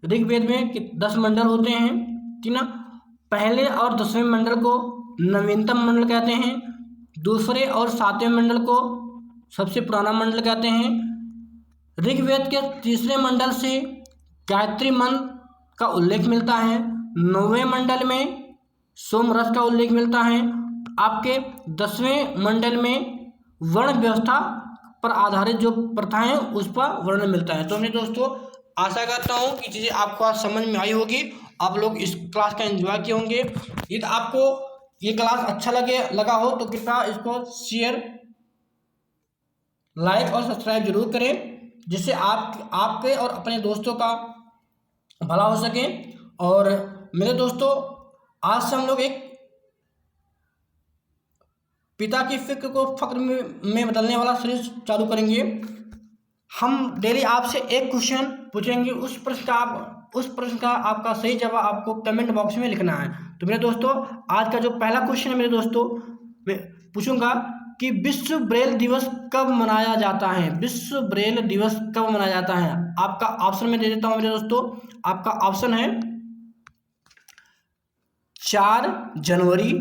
ऋग्वेद में 10 मंडल होते हैं कि ना। पहले और 10वें मंडल को नवीनतम मंडल कहते हैं, दूसरे और 7वें मंडल को सबसे पुराना मंडल कहते हैं। ऋग्वेद के 3रे मंडल से गायत्री मंत्र का उल्लेख मिलता है। 9वें मंडल में सोमरस का उल्लेख मिलता है। आपके 10वें मंडल में वर्ण व्यवस्था पर आधारित जो प्रथाएं हैं उस पर वर्णन मिलता है। तो मेरे दोस्तों आशा करता हूँ कि चीज़ें आपको आज समझ में आई होगी, आप लोग इस क्लास का एंजॉय किए होंगे। यदि आपको ये क्लास अच्छा लगा हो तो कृपया इसको शेयर, लाइक और सब्सक्राइब जरूर करें, जिससे आपके और अपने दोस्तों का भला हो सके। और मेरे दोस्तों आज से हम लोग एक पिता की फिक्र को फक्र में बदलने वाला सीरीज चालू करेंगे। हम डेली आपसे एक क्वेश्चन पूछेंगे, उस प्रश्न का आपका सही जवाब आपको कमेंट बॉक्स में लिखना है। तो मेरे दोस्तों, आज का जो पहला क्वेश्चन है मेरे दोस्तों, मैं पूछूंगा कि विश्व ब्रेल दिवस कब मनाया जाता है। विश्व ब्रेल दिवस कब मनाया जाता है? आपका ऑप्शन में दे देता हूं मेरे दोस्तों। आपका ऑप्शन है 4 जनवरी,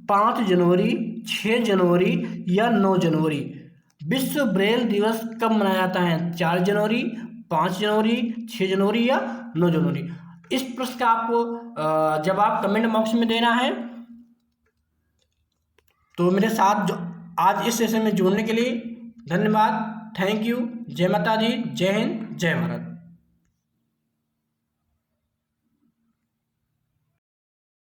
5 जनवरी, 6 जनवरी या 9 जनवरी। विश्व ब्रेल दिवस कब मनाया जाता है? 4 जनवरी, 5 जनवरी, 6 जनवरी या 9 जनवरी। इस प्रश्न का आपको जवाब कमेंट बॉक्स में देना है। तो मेरे साथ जो आज इस सेशन में जुड़ने के लिए धन्यवाद। Thank you. जय माता दी, जय हिंद, जय भारत।